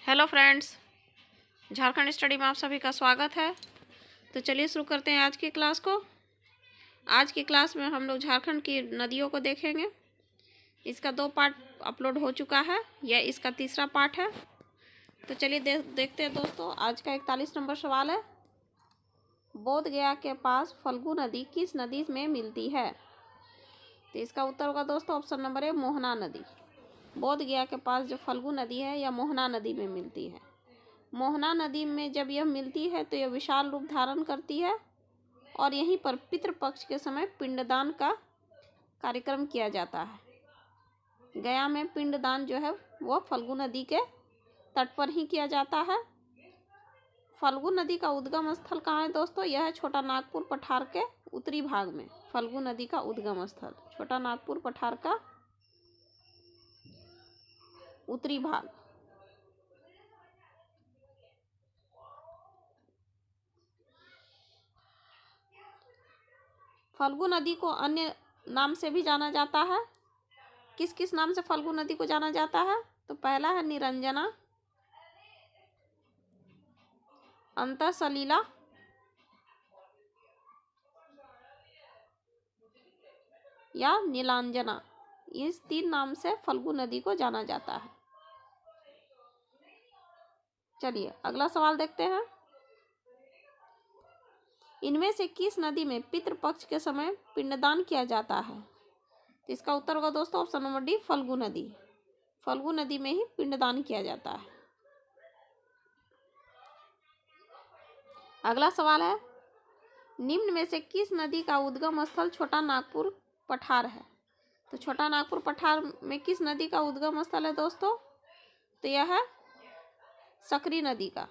Hello friends, Jharkhand study में आप सभी का स्वागत है। तो चलिए शुरू करते हैं आज की क्लास को। आज की क्लास में हम लोग झारखंड की नदियों को देखेंगे। इसका 2 पार्ट अपलोड हो चुका है, यह इसका तीसरा पार्ट है। तो चलिए देखते हैं दोस्तों। आज का 41 नंबर सवाल है, बोध गया के पास फल्गु नदी किस नदी में मिलती है? तो इसका उत्तर होगा दोस्तों ऑप्शन नंबर ए, मोहना नदी। बोध गया के पास जो फल्गु नदी है यह मोहना नदी में मिलती है। मोहना नदी में जब यह मिलती है तो यह विशाल रूप धारण करती है और यहीं पर पितृपक्ष के समय पिंडदान का कार्यक्रम किया जाता है। गया में पिंडदान जो है वह फल्गु नदी के तट पर ही किया जाता है। फल्गु नदी का उद्गम स्थल कहाँ है दोस्तों? यह है छोटा नागपुर पठार के उत्तरी भाग में। फल्गु नदी का उद्गम स्थल छोटा नागपुर पठार का उत्तरी भाग। फल्गु नदी को अन्य नाम से भी जाना जाता है। किस किस नाम से फल्गु नदी को जाना जाता है? तो पहला है निरंजना, अंतःसलिला, या नीलांजना। इस 3 नाम से फल्गु नदी को जाना जाता है। चलिए अगला सवाल देखते हैं। इनमें से किस नदी में पितृपक्ष के समय पिंडदान किया जाता है? तो इसका उत्तर होगा दोस्तों ऑप्शन नंबर डी, फल्गु नदी। फल्गु नदी में ही पिंडदान किया जाता है। अगला सवाल है, निम्न में से किस नदी का उद्गम स्थल छोटा नागपुर पठार है? तो छोटा नागपुर पठार में किस नदी का उद्गम स्थल है दोस्तों? तो यह है सकरी नदी का।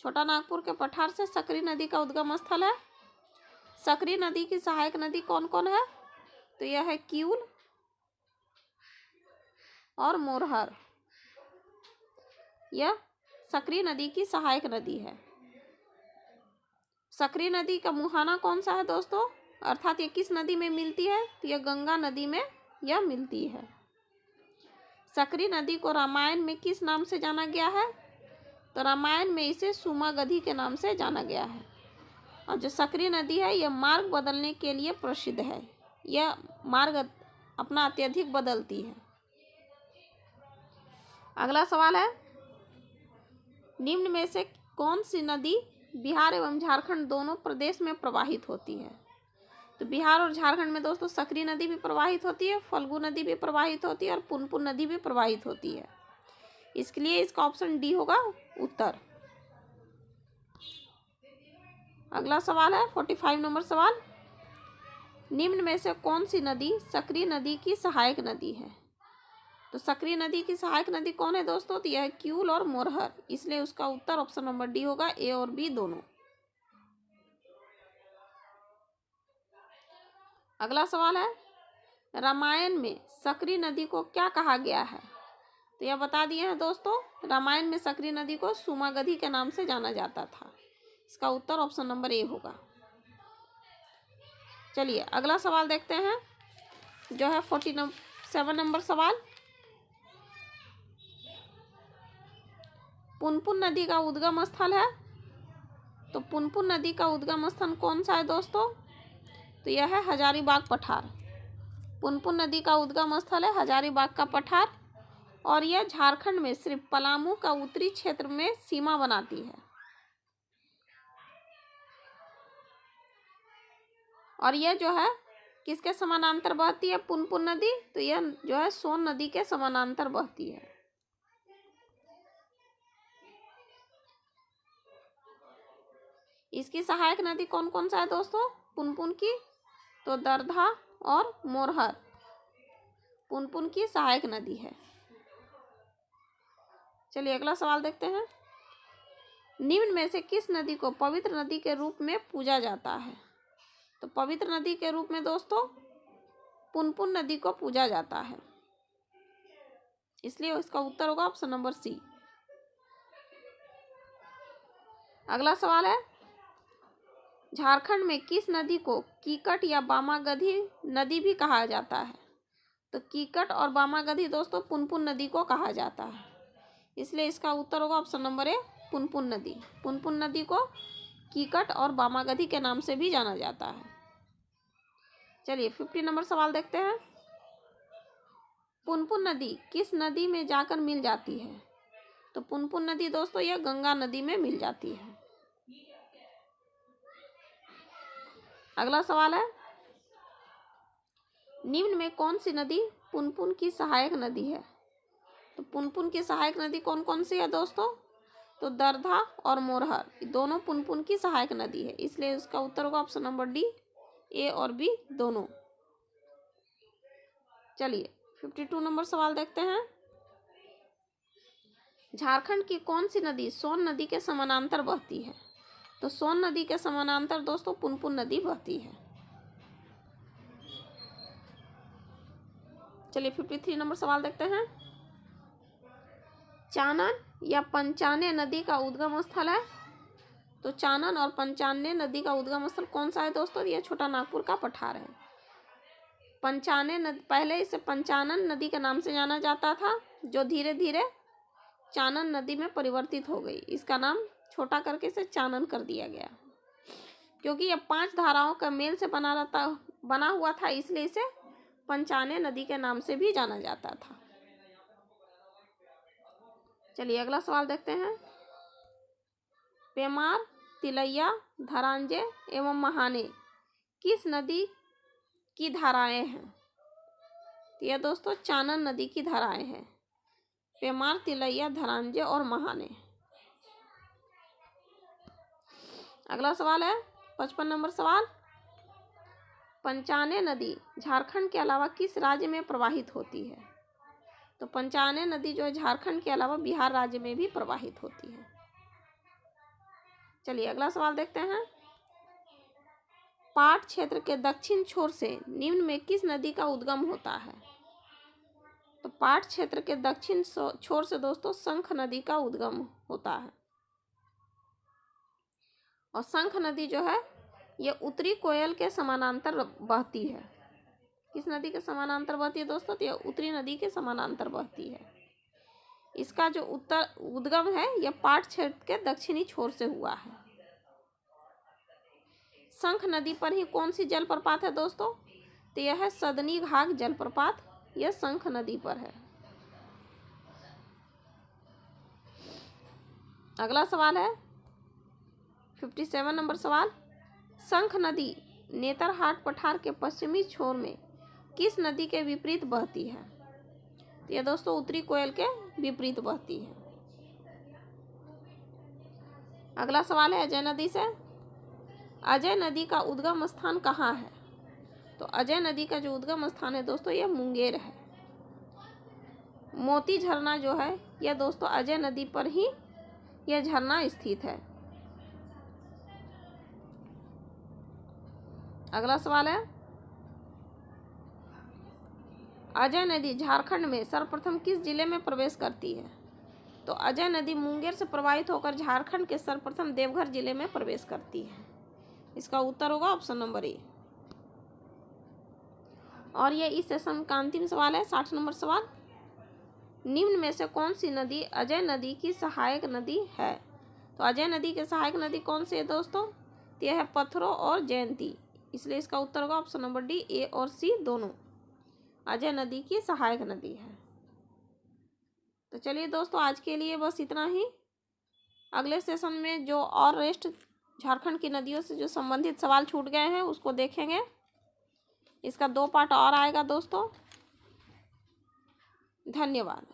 छोटा नागपुर के पठार से सकरी नदी का उद्गम स्थल है। सकरी नदी की सहायक नदी कौन कौन है? तो यह है किऊल और मोरहर। यह सकरी नदी की सहायक नदी है। सकरी नदी का मुहाना कौन सा है दोस्तों? अर्थात ये किस नदी में मिलती है? तो यह गंगा नदी में यह मिलती है। सकरी नदी को रामायण में किस नाम से जाना गया है? तो रामायण में इसे सुमागधी के नाम से जाना गया है। और जो सकरी नदी है यह मार्ग बदलने के लिए प्रसिद्ध है। यह मार्ग अपना अत्यधिक बदलती है। अगला सवाल है, निम्न में से कौन सी नदी बिहार एवं झारखंड दोनों प्रदेश में प्रवाहित होती है? तो बिहार और झारखंड में दोस्तों सकरी नदी भी प्रवाहित होती है, फल्गु नदी भी प्रवाहित होती है और पुनपुन नदी भी प्रवाहित होती है। इसके लिए इसका ऑप्शन डी होगा उत्तर। अगला सवाल है 45 नंबर सवाल, निम्न में से कौन सी नदी सकरी नदी की सहायक नदी है? तो सकरी नदी की सहायक नदी कौन है दोस्तों? तो यह है किऊल और मोरहर। इसलिए उसका उत्तर ऑप्शन नंबर डी होगा, ए और बी दोनों। अगला सवाल है, रामायण में सकरी नदी को क्या कहा गया है? तो यह बता दिए हैं दोस्तों, रामायण में सकरी नदी को सुमागधी के नाम से जाना जाता था। इसका उत्तर ऑप्शन नंबर ए होगा। चलिए अगला सवाल देखते हैं, जो है 47 नंबर सवाल, पुनपुन नदी का उद्गम स्थल है। तो पुनपुन नदी का उद्गम स्थल कौन सा है दोस्तों? तो यह है हजारीबाग पठार। पुनपुन नदी का उद्गम स्थल है हजारीबाग का पठार और यह झारखंड में सिर्फ पलामू का उत्तरी क्षेत्र में सीमा बनाती है। और यह जो है किसके समानांतर बहती है पुनपुन नदी? तो यह जो है सोन नदी के समानांतर बहती है। इसकी सहायक नदी कौन कौन सा है दोस्तों पुनपुन की? तो दरधा और मोरहर पुनपुन की सहायक नदी है। चलिए अगला सवाल देखते हैं, निम्न में से किस नदी को पवित्र नदी के रूप में पूजा जाता है? तो पवित्र नदी के रूप में दोस्तों पुनपुन नदी को पूजा जाता है। इसलिए इसका उत्तर होगा ऑप्शन नंबर सी। अगला सवाल है, झारखंड में किस नदी को कीकट या बामागधी नदी भी कहा जाता है? तो कीकट और बामागधी दोस्तों पुनपुन नदी को कहा जाता है। इसलिए इसका उत्तर होगा ऑप्शन नंबर ए, पुनपुन नदी। पुनपुन नदी को कीकट और बामागधी के नाम से भी जाना जाता है। चलिए 50 नंबर सवाल देखते हैं। पुनपुन नदी किस नदी में जाकर मिल जाती है? तो पुनपुन नदी दोस्तों यह गंगा नदी में मिल जाती है। अगला सवाल है, निम्न में कौन सी नदी पुनपुन की सहायक नदी है? तो पुनपुन की सहायक नदी कौन कौन सी है दोस्तों? तो दरधा और मोरहर, दोनों पुनपुन की सहायक नदी है, इसलिए इसका उत्तर होगा ऑप्शन नंबर डी, ए और बी दोनों। चलिए 52 नंबर सवाल देखते हैं। झारखंड की कौन सी नदी सोन नदी के समानांतर बहती है? तो सोन नदी के समानांतर दोस्तों पुनपुन नदी बहती है। चलिए 53 नंबर सवाल देखते हैं। चानन या पंचाने नदी का उद्गम स्थल है? तो चानन और पंचाने नदी का उद्गम स्थल कौन सा है दोस्तों? यह छोटा नागपुर का पठार है। पंचाने नदी, पहले इसे पंचानन नदी के नाम से जाना जाता था, जो धीरे धीरे चानन नदी में परिवर्तित हो गई। इसका नाम छोटा करके इसे चानन कर दिया गया, क्योंकि यह 5 धाराओं का मेल से बना हुआ था, इसलिए इसे पंचाने नदी के नाम से भी जाना जाता था। चलिए अगला सवाल देखते हैं। पेमार, तिलैया, धरांजे एवं महाने किस नदी की धाराएं हैं? तो यह दोस्तों चानन नदी की धाराएं हैं। पेमार, तिलैया, धरांजे और महाने। अगला सवाल है 55 नंबर सवाल। पंचाने नदी झारखंड के अलावा किस राज्य में प्रवाहित होती है? तो पंचाने नदी जो है झारखंड के अलावा बिहार राज्य में भी प्रवाहित होती है। चलिए अगला सवाल देखते हैं। पाट क्षेत्र के दक्षिण छोर से निम्न में किस नदी का उद्गम होता है? तो पाट क्षेत्र के दक्षिण छोर से दोस्तों शंख नदी का उद्गम होता है। और शंख नदी जो है यह उत्तरी कोयल के समानांतर बहती है। किस नदी के समानांतर बहती है दोस्तों? तो यह उत्तरी नदी के समानांतर बहती है। इसका जो उद्गम है यह पाट क्षेत्र के दक्षिणी छोर से हुआ है। शंख नदी पर ही कौन सी जलप्रपात है दोस्तों? तो यह है सदनी घाघ जलप्रपात, यह शंख नदी पर है। अगला सवाल है 57 नंबर सवाल। शंख नदी नेतरहाट पठार के पश्चिमी छोर में किस नदी के विपरीत बहती है? तो यह दोस्तों उत्तरी कोयल के विपरीत बहती है। अगला सवाल है अजय नदी से। अजय नदी का उद्गम स्थान कहाँ है? तो अजय नदी का जो उद्गम स्थान है दोस्तों यह मुंगेर है। मोती झरना जो है यह दोस्तों अजय नदी पर ही यह झरना स्थित है। अगला सवाल है अजय नदी झारखंड में सर्वप्रथम किस जिले में प्रवेश करती है? तो अजय नदी मुंगेर से प्रवाहित होकर झारखंड के सर्वप्रथम देवघर जिले में प्रवेश करती है। इसका उत्तर होगा ऑप्शन नंबर ए। और ये इस सेशन का अंतिम सवाल है 60 नंबर सवाल। निम्न में से कौन सी नदी अजय नदी की सहायक नदी है? तो अजय नदी की सहायक नदी कौन सी है दोस्तों? तो यह है पत्थरों और जयंती, इसलिए इसका उत्तर होगा ऑप्शन नंबर डी, ए और सी दोनों अजय नदी की सहायक नदी है। तो चलिए दोस्तों आज के लिए बस इतना ही। अगले सेशन में जो और रेस्ट झारखंड की नदियों से जो संबंधित सवाल छूट गए हैं उसको देखेंगे। इसका 2 पार्ट और आएगा दोस्तों। धन्यवाद।